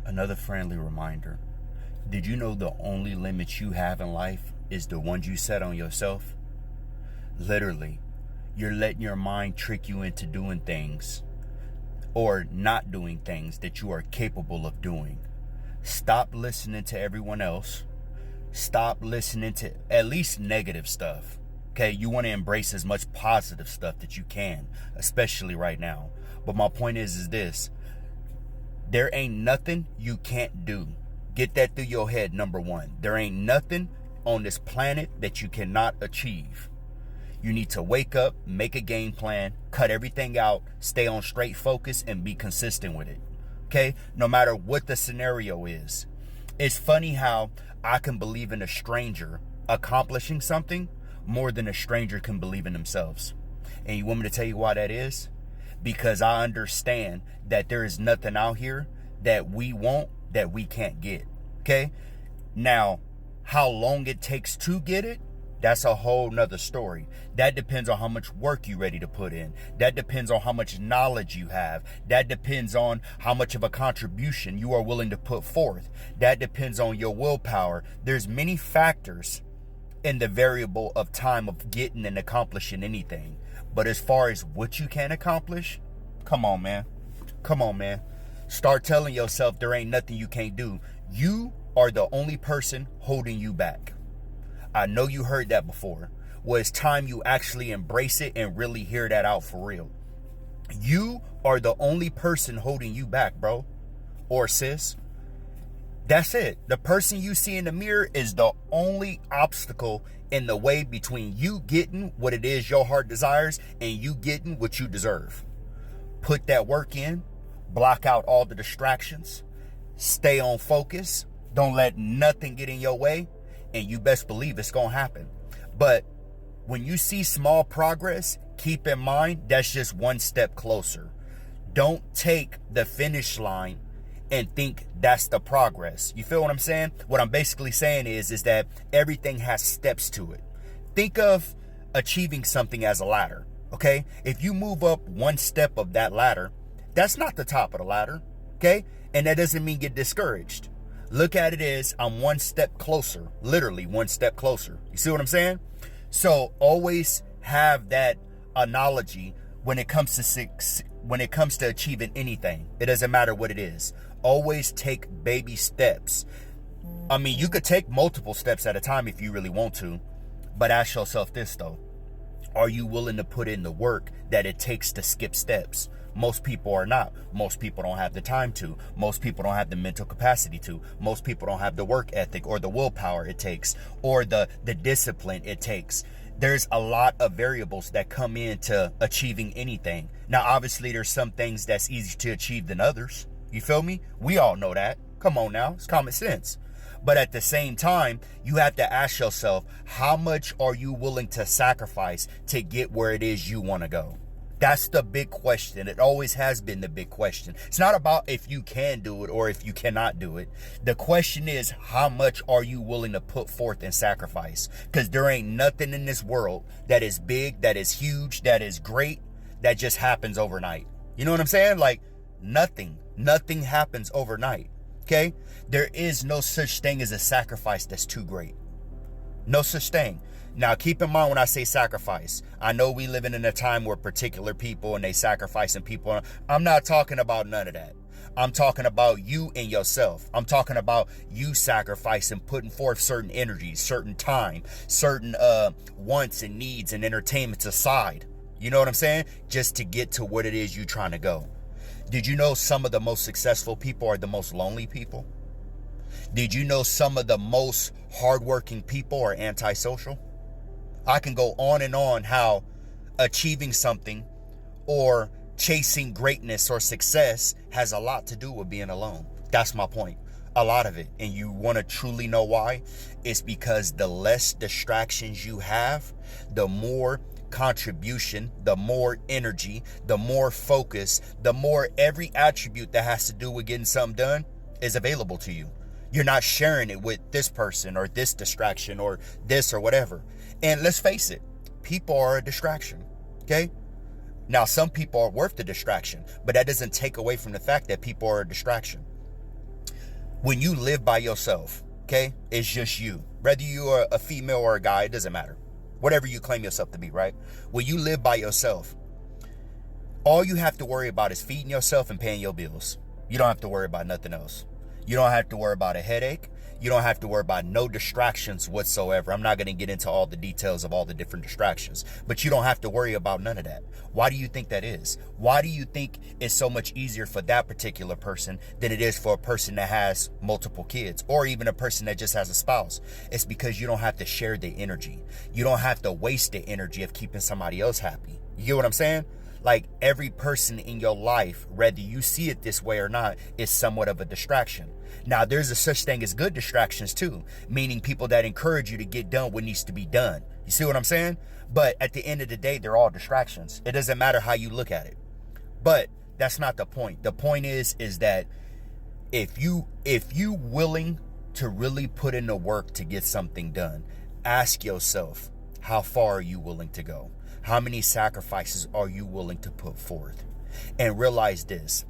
Another friendly reminder. Did you know the only limits you have in life is the ones you set on yourself? Literally, you're letting your mind trick you into doing things or not doing things that you are capable of doing. Stop listening to everyone else. Stop listening to at least negative stuff. Okay, you want to embrace as much positive stuff that you can, especially right now. But my point is this. There ain't nothing you can't do. Get that through your head, number one. There ain't nothing on this planet that you cannot achieve. You need to wake up, make a game plan, cut everything out, stay on straight focus, and be consistent with it. Okay? No matter what the scenario is. It's funny how I can believe in a stranger accomplishing something more than a stranger can believe in themselves. And you want me to tell you why that is? Because I understand that there is nothing out here that we want that we can't get. Okay? Now, how long it takes to get it, that's a whole nother story. That depends on how much work you're ready to put in. That depends on how much knowledge you have. That depends on how much of a contribution you are willing to put forth. That depends on your willpower. There's many factors in the variable of time of getting and accomplishing anything. But as far as what you can accomplish, come on, man. Come on, man. Start telling yourself there ain't nothing you can't do. You are the only person holding you back. I know you heard that before. Well, it's time you actually embrace it and really hear that out for real. You are the only person holding you back, bro. Or sis. That's it. The person you see in the mirror is the only obstacle in the way between you getting what it is your heart desires and you getting what you deserve. Put that work in. Block out all the distractions. Stay on focus. Don't let nothing get in your way. And you best believe it's going to happen. But when you see small progress, keep in mind that's just one step closer. Don't take the finish line and think that's the progress. You feel what I'm saying? What I'm basically saying is that everything has steps to it. Think of achieving something as a ladder, okay? If you move up one step of that ladder, that's not the top of the ladder, okay? And that doesn't mean get discouraged. Look at it as I'm one step closer, literally one step closer. You see what I'm saying? So always have that analogy when it comes to achieving anything. It doesn't matter what it is. Always take baby steps. I mean, you could take multiple steps at a time if you really want to, but ask yourself this though. Are you willing to put in the work that it takes to skip steps? Most people are not. Most people don't have the time to. Most people don't have the mental capacity to. Most people don't have the work ethic or the willpower it takes or the discipline it takes. There's a lot of variables that come into achieving anything. Now, obviously, there's some things that's easier to achieve than others. You feel me? We all know that. Come on now. It's common sense. But at the same time, you have to ask yourself, how much are you willing to sacrifice to get where it is you want to go? That's the big question. It always has been the big question. It's not about if you can do it or if you cannot do it. The question is, how much are you willing to put forth and sacrifice? Because there ain't nothing in this world that is big, that is huge, that is great, that just happens overnight. You know what I'm saying? Like nothing happens overnight. Okay? There is no such thing as a sacrifice that's too great. No such thing. Now, keep in mind when I say sacrifice, I know we living in a time where particular people and they sacrificing people. I'm not talking about none of that. I'm talking about you and yourself. I'm talking about you sacrificing, putting forth certain energies, certain time, certain wants and needs and entertainments aside. You know what I'm saying? Just to get to what it is you're trying to go. Did you know some of the most successful people are the most lonely people? Did you know some of the most hardworking people are antisocial? I can go on and on how achieving something or chasing greatness or success has a lot to do with being alone. That's my point. A lot of it. And you want to truly know why? It's because the less distractions you have, the more contribution, the more energy, the more focus, the more every attribute that has to do with getting something done is available to you. You're not sharing it with this person or this distraction or this or whatever. And let's face it, people are a distraction, okay? Now, some people are worth the distraction, but that doesn't take away from the fact that people are a distraction. When you live by yourself, okay, it's just you. Whether you are a female or a guy, it doesn't matter. Whatever you claim yourself to be, right? When you live by yourself, all you have to worry about is feeding yourself and paying your bills. You don't have to worry about nothing else. You don't have to worry about a headache. You don't have to worry about no distractions whatsoever. I'm not going to get into all the details of all the different distractions, but you don't have to worry about none of that. Why do you think that is? Why do you think it's so much easier for that particular person than it is for a person that has multiple kids, or even a person that just has a spouse? It's because you don't have to share the energy. You don't have to waste the energy of keeping somebody else happy. You get what I'm saying? Like, every person in your life, whether you see it this way or not, is somewhat of a distraction. Now, there's a such thing as good distractions too, meaning people that encourage you to get done what needs to be done. You see what I'm saying? But at the end of the day, they're all distractions. It doesn't matter how you look at it. But that's not the point. The point is that if you willing to really put in the work to get something done, ask yourself, how far are you willing to go? How many sacrifices are you willing to put forth? And realize this: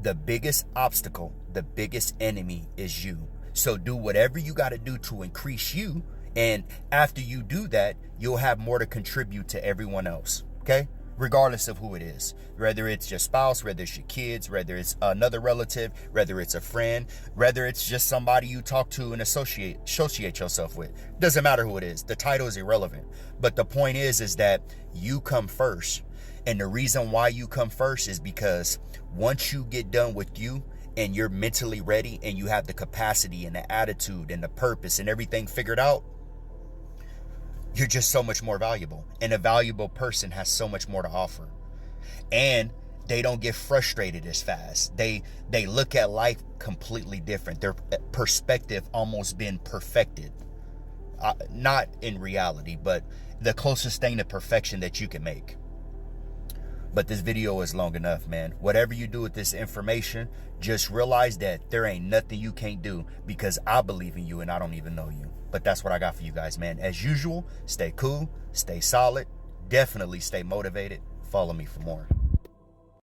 the biggest obstacle, the biggest enemy is you. So do whatever you got to do to increase you. And after you do that, you'll have more to contribute to everyone else. Okay? Regardless of who it is, whether it's your spouse, whether it's your kids, whether it's another relative, whether it's a friend, whether it's just somebody you talk to and associate yourself with. Doesn't matter who it is. The title is irrelevant. But the point is that you come first. And the reason why you come first is because once you get done with you and you're mentally ready and you have the capacity and the attitude and the purpose and everything figured out, you're just so much more valuable. And a valuable person has so much more to offer. And they don't get frustrated as fast. They look at life completely different. Their perspective almost been perfected. Not in reality, but the closest thing to perfection that you can make. But this video is long enough, man. Whatever you do with this information, just realize that there ain't nothing you can't do, because I believe in you and I don't even know you. But that's what I got for you guys, man. As usual, stay cool, stay solid, definitely stay motivated. Follow me for more.